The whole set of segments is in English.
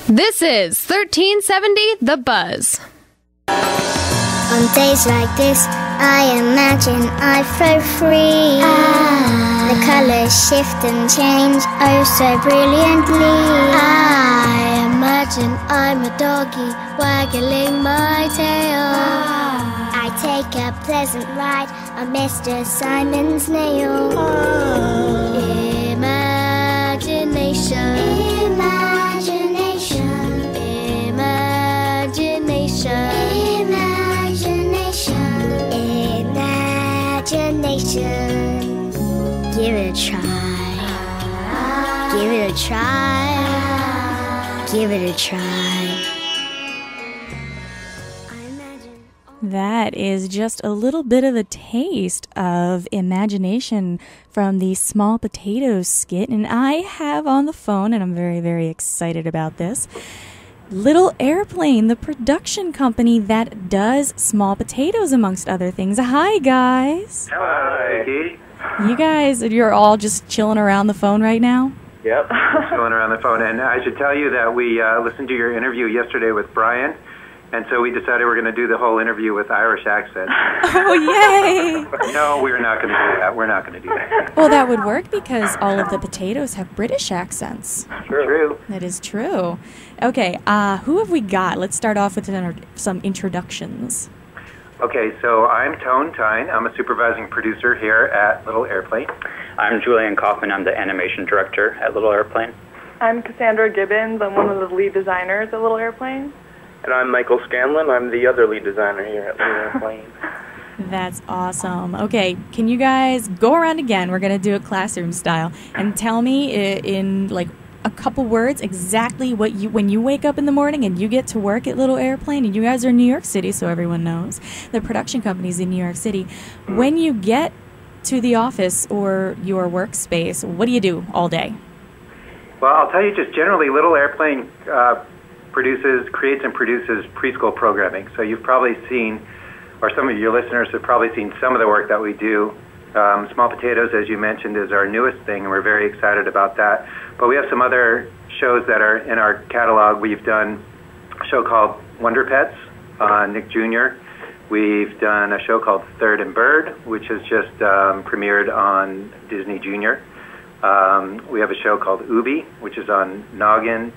This is 1370 The Buzz. On days like this, I imagine I flow free. The colors shift and change, oh so brilliantly. I imagine I'm a doggy waggling my tail. I take a pleasant ride on Mr. Simon's nail. Imagination. Imagination. Imagination. Imagination. Give it a try. Give it a try. Give it a try. That is just a little bit of a taste of imagination from the Small Potatoes skit. And I have on the phone, and I'm very, very excited about this, Little Airplane, the production company that does Small Potatoes, amongst other things. Hi, guys. Hi. You guys, you're all just chilling around the phone right now? Yep. Chilling around the phone. And I should tell you that we listened to your interview yesterday with Brian, and so we decided we're going to do the whole interview with Irish accent. Oh, yay! No, we're not going to do that. We're not going to do that. Well, that would work because all of the potatoes have British accents. True. That is true. Okay, who have we got? Let's start off with some introductions. Okay, so I'm Tone Tyne. I'm a supervising producer here at Little Airplane. I'm Julian Kaufman. I'm the animation director at Little Airplane. I'm Cassandra Gibbons. I'm one of the lead designers at Little Airplane. And I'm Michael Scanlon. I'm the other lead designer here at Little Airplane. That's awesome. Okay, can you guys go around again? We're going to do it classroom style. And tell me in like a couple words exactly what when you wake up in the morning and you get to work at Little Airplane, and you guys are in New York City, so everyone knows. The production company's in New York City. When you get to the office or your workspace, what do you do all day? Well, I'll tell you just generally, Little Airplane creates and produces preschool programming. So you've probably seen, or some of your listeners have probably seen some of the work that we do. Small Potatoes, as you mentioned, is our newest thing, and we're very excited about that. But we have some other shows that are in our catalog. We've done a show called Wonder Pets, Nick Jr. We've done a show called Third and Bird, which has just premiered on Disney Junior. We have a show called Ubi, which is on Noggin.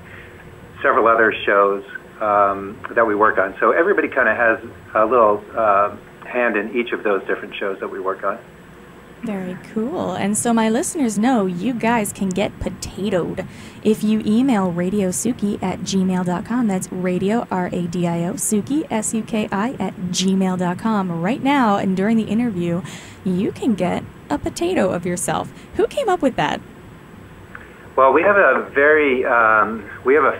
Several other shows that we work on. So everybody kind of has a little hand in each of those different shows that we work on. Very cool. And so my listeners know you guys can get potatoed if you email radiosuki@gmail.com. That's radio, R-A-D-I-O, Suki, S-U-K-I, @gmail.com. Right now, and during the interview, you can get a potato of yourself. Who came up with that? Well, we have a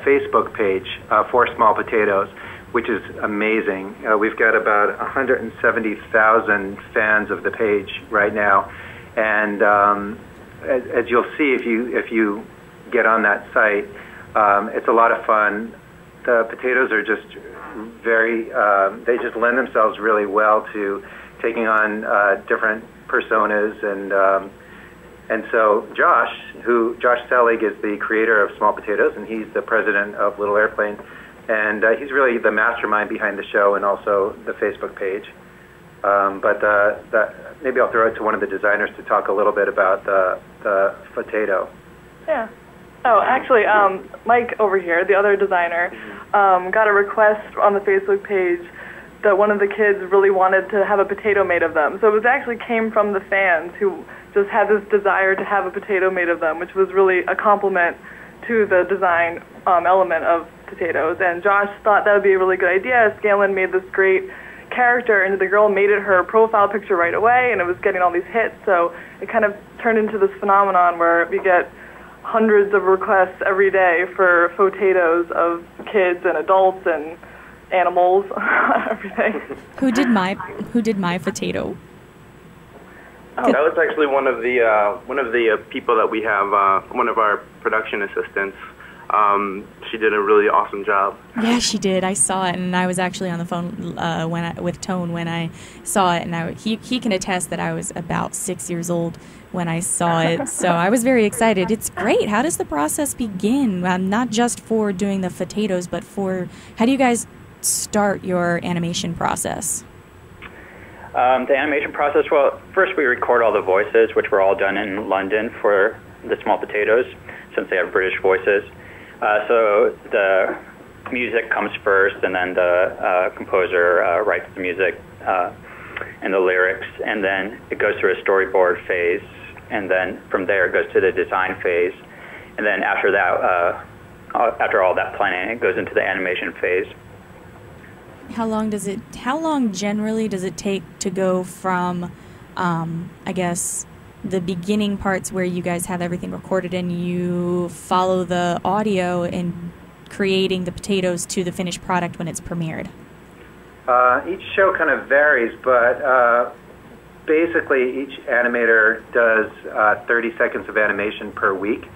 Facebook page for Small Potatoes, which is amazing. We've got about 170,000 fans of the page right now, and as you'll see if you get on that site, it's a lot of fun. The potatoes are just they just lend themselves really well to taking on different personas, and so Josh Selig is the creator of Small Potatoes, and he's the president of Little Airplane. And he's really the mastermind behind the show and also the Facebook page. But maybe I'll throw it to one of the designers to talk a little bit about the potato. Yeah. Oh, actually, Mike over here, the other designer, got a request on the Facebook page that one of the kids really wanted to have a potato made of them. So it actually came from the fans who just had this desire to have a potato made of them, which was really a compliment to the design element of potatoes. And Josh thought that would be a really good idea. Scanlon made this great character, and the girl made it her profile picture right away, and it was getting all these hits. So it kind of turned into this phenomenon where we get hundreds of requests every day for potatoes of kids and adults and animals, everything. Who did my potato? That was actually one of the people that we have, one of our production assistants. She did a really awesome job. Yeah, she did. I saw it, and I was actually on the phone with Tone when I saw it, and he can attest that I was about 6 years old when I saw it, so I was very excited. It's great. How does the process begin? Not just for doing the potatoes, but how do you guys start your animation process? The animation process, well, first we record all the voices, which were all done in London for the Small Potatoes, since they have British voices. So the music comes first, and then the composer writes the music and the lyrics, and then it goes through a storyboard phase, and then from there it goes to the design phase, and then after that, after all that planning, it goes into the animation phase. How long generally does it take to go from, I guess, the beginning parts where you guys have everything recorded and you follow the audio in creating the potatoes to the finished product when it's premiered? Each show kind of varies, but basically each animator does 30 seconds of animation per week.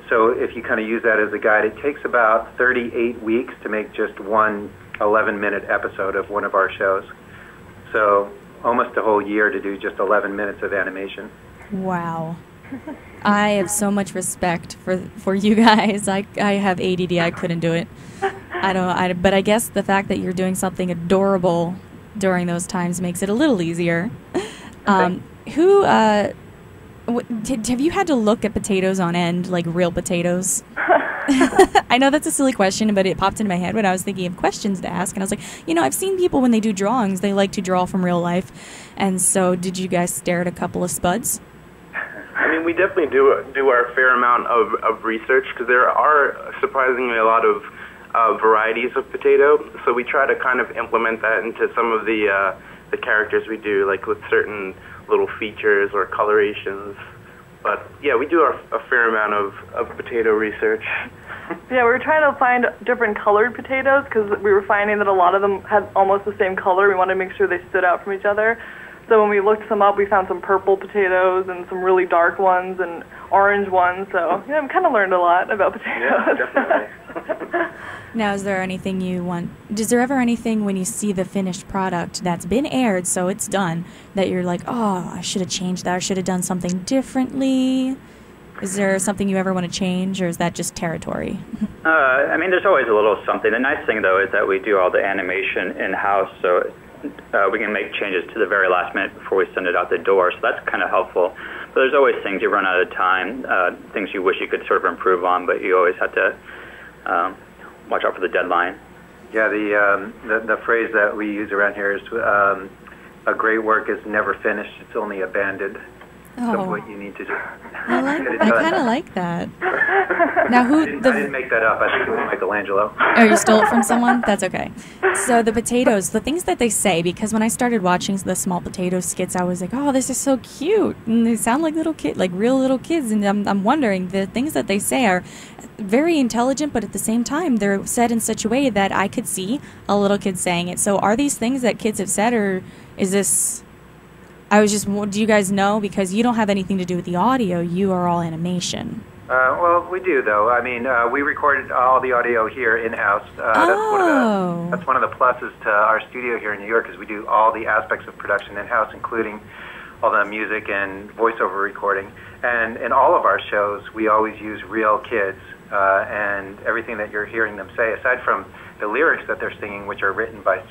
So if you kind of use that as a guide, it takes about 38 weeks to make just one 11-minute episode of one of our shows. So almost a whole year to do just 11 minutes of animation. Wow. I have so much respect for you guys. I have ADD. I couldn't do it. But I guess the fact that you're doing something adorable during those times makes it a little easier. Have you had to look at potatoes on end, like real potatoes? I know that's a silly question, but it popped into my head when I was thinking of questions to ask, and I was like, I've seen people when they do drawings, they like to draw from real life, and so did you guys stare at a couple of spuds? I mean, we definitely do our fair amount of research, because there are surprisingly a lot of varieties of potato, so we try to kind of implement that into some of the characters we do, like with certain little features or colorations. But yeah, we do a fair amount of potato research. Yeah, we were trying to find different colored potatoes because we were finding that a lot of them had almost the same color. We wanted to make sure they stood out from each other. So when we looked some up, we found some purple potatoes and some really dark ones and orange ones. So we kind of learned a lot about potatoes. Yeah, definitely. Now, is there ever anything when you see the finished product that's been aired, so it's done, that you're like, oh, I should have changed that, or should have done something differently? Is there something you ever want to change, or is that just territory? I mean, there's always a little something. The nice thing, though, is that we do all the animation in-house, so we can make changes to the very last minute before we send it out the door, so that's kind of helpful. But there's always things you run out of time, things you wish you could sort of improve on, but you always have to watch out for the deadline. Yeah, the phrase that we use around here is a great work is never finished, it's only abandoned. So what you need to do. I kind of like that. Now, I didn't make that up. I think it was Michelangelo. Oh, you stole it from someone? That's okay. So the potatoes, the things that they say, because when I started watching the Small Potato skits, I was like, oh, this is so cute. And they sound like real little kids. And I'm wondering, the things that they say are very intelligent, but at the same time, they're said in such a way that I could see a little kid saying it. So are these things that kids have said, or is this... do you guys know? Because you don't have anything to do with the audio. You are all animation. Well, we do, though. I mean, we recorded all the audio here in-house. That's one of the pluses to our studio here in New York, is we do all the aspects of production in-house, including all the music and voiceover recording. And in all of our shows, we always use real kids, and everything that you're hearing them say, aside from the lyrics that they're singing, which are written by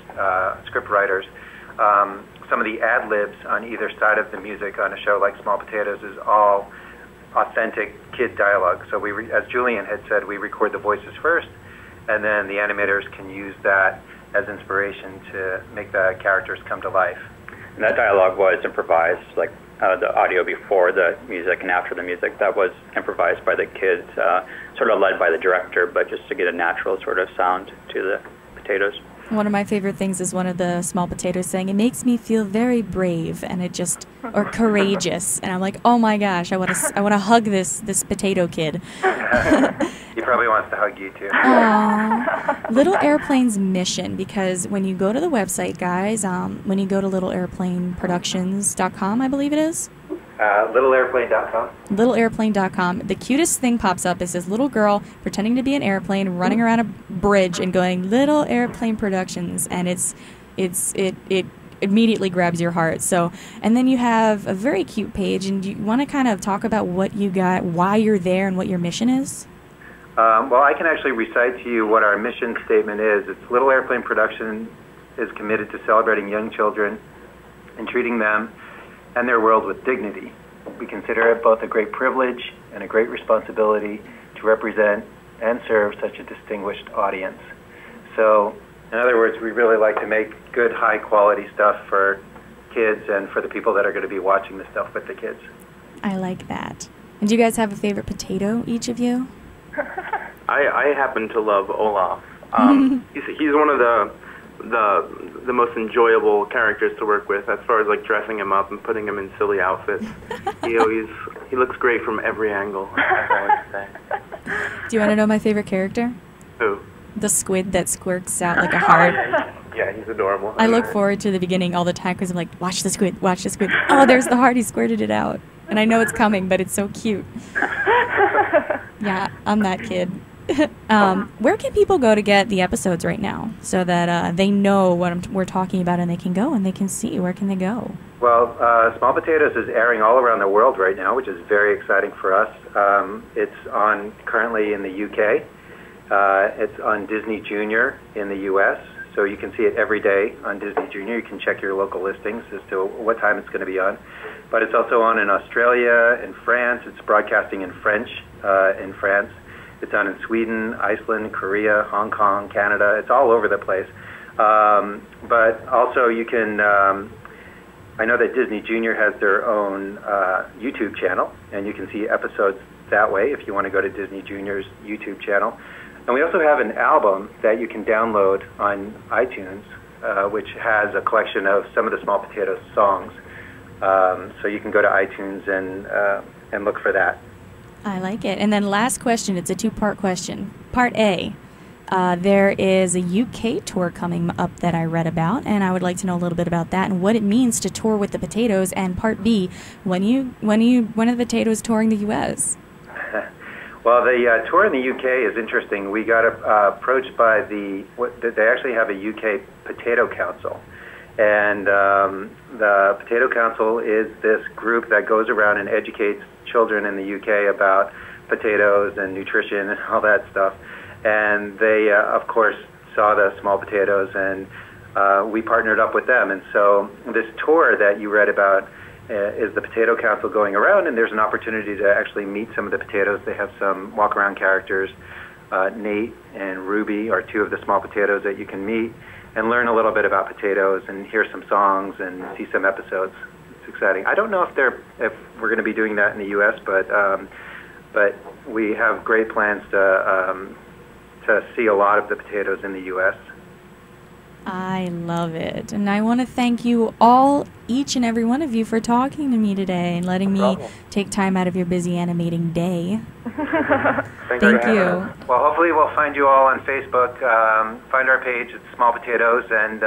script writers, some of the ad-libs on either side of the music on a show like Small Potatoes is all authentic kid dialogue. So as Julian had said, we record the voices first, and then the animators can use that as inspiration to make the characters come to life. And that dialogue was improvised, like the audio before the music and after the music, that was improvised by the kids, sort of led by the director, but just to get a natural sort of sound to the potatoes. One of my favorite things is one of the Small Potatoes saying, it makes me feel very brave, and or courageous. And I'm like, oh my gosh, I want to hug this potato kid. He probably wants to hug you too. Aww. Little Airplane's mission, because when you go to the website, guys, when you go to littleairplaneproductions.com, I believe it is. LittleAirplane.com. LittleAirplane.com. The cutest thing pops up is this little girl pretending to be an airplane, running around a bridge and going Little Airplane Productions, and it immediately grabs your heart. So, and then you have a very cute page, and you want to kind of talk about what you got, why you're there, and what your mission is? Well, I can actually recite to you what our mission statement is. It's Little Airplane Production is committed to celebrating young children and treating them and their world with dignity. We consider it both a great privilege and a great responsibility to represent and serve such a distinguished audience. So, in other words, we really like to make good, high-quality stuff for kids and for the people that are going to be watching the stuff with the kids. I like that. And do you guys have a favorite potato, each of you? I happen to love Olaf. He's one of the most enjoyable characters to work with as far as like dressing him up and putting him in silly outfits. He looks great from every angle. That's all I can say. Do you want to know my favorite character? Who? The squid that squirts out like a heart. Yeah, he's adorable. I look forward to the beginning all the time because I'm like, watch the squid, watch the squid. Oh, there's the heart, he squirted it out. And I know it's coming, but it's so cute. Yeah, I'm that kid. Where can people go to get the episodes right now so that they know what we're talking about and they can go and they can see? Where can they go? Well, Small Potatoes is airing all around the world right now, which is very exciting for us. It's on currently in the UK. It's on Disney Junior in the US, so you can see it every day on Disney Junior. You can check your local listings as to what time it's going to be on. But it's also on in Australia, in France. It's broadcasting in French in France. It's on in Sweden, Iceland, Korea, Hong Kong, Canada. It's all over the place. But also you can, I know that Disney Junior has their own YouTube channel, and you can see episodes that way if you want to go to Disney Junior's YouTube channel. And we also have an album that you can download on iTunes, which has a collection of some of the Small Potatoes songs. So you can go to iTunes and look for that. I like it. And then last question, it's a two-part question. Part A, there is a UK tour coming up that I read about, and I would like to know a little bit about that and what it means to tour with the Potatoes. And Part B, when are the Potatoes touring the US? Well, the tour in the UK is interesting. We got approached by they actually have a UK Potato Council. And the Potato Council is this group that goes around and educates children in the UK about potatoes and nutrition and all that stuff. And they, of course, saw the Small Potatoes, and we partnered up with them. And so this tour that you read about is the Potato Council going around, and there's an opportunity to actually meet some of the potatoes. They have some walk-around characters. Nate and Ruby are two of the Small Potatoes that you can meet and learn a little bit about potatoes and hear some songs and see some episodes. It's exciting. I don't know if we're going to be doing that in the U.S., but we have great plans to see a lot of the potatoes in the U.S. I love it. And I want to thank you all, each and every one of you, for talking to me today and letting me take time out of your busy animating day. Thank you. Well, hopefully we'll find you all on Facebook. Find our page, it's Small Potatoes, and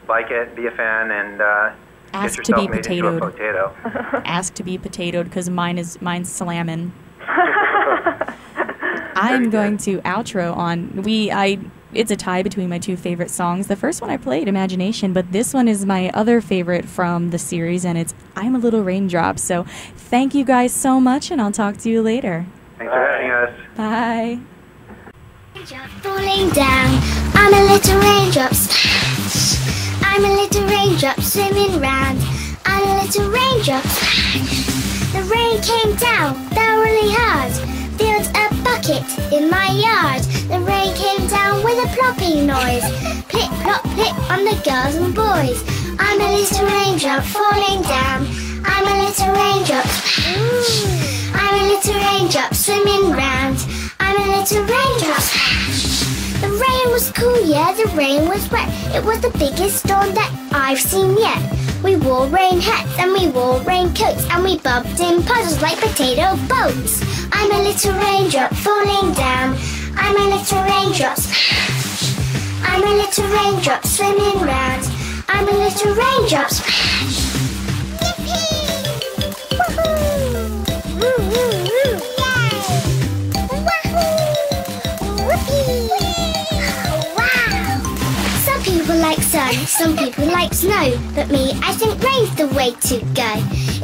like it, be a fan, and ask get to be yourself made into a potato. Ask to be potatoed, because mine's slamming. I'm going to outro on it's a tie between my two favorite songs. The first one I played, Imagination, but this one is my other favorite from the series, and it's I'm a Little Raindrop. So thank you guys so much, and I'll talk to you later. Thanks for having us. Bye. Raindrop falling down, I'm a little raindrop splash. I'm a little raindrop swimming round, I'm a little raindrop splash. The rain came down really hard, filled a bucket in my yard. The rain came down with a plopping noise, plip plop plip on the girls and boys. I'm a little raindrop falling down, I'm a little raindrop splash. I'm a little raindrop swimming round, I'm a little raindrop splash. The rain was cool, yeah, the rain was wet. It was the biggest storm that I've seen yet. We wore rain hats and we wore raincoats, and we bobbed in puddles like potato boats. I'm a little raindrop falling down, I'm a little raindrop splash. I'm a little raindrop swimming round, I'm a little raindrop splash. Yippee! like sun, some people like snow, but me, I think rain's the way to go.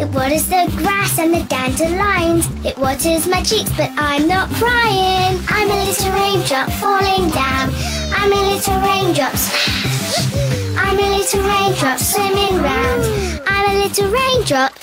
It waters the grass and the dandelions, it waters my cheeks, but I'm not crying. I'm a little raindrop falling down, I'm a little raindrop splash. I'm a little raindrop swimming round, I'm a little raindrop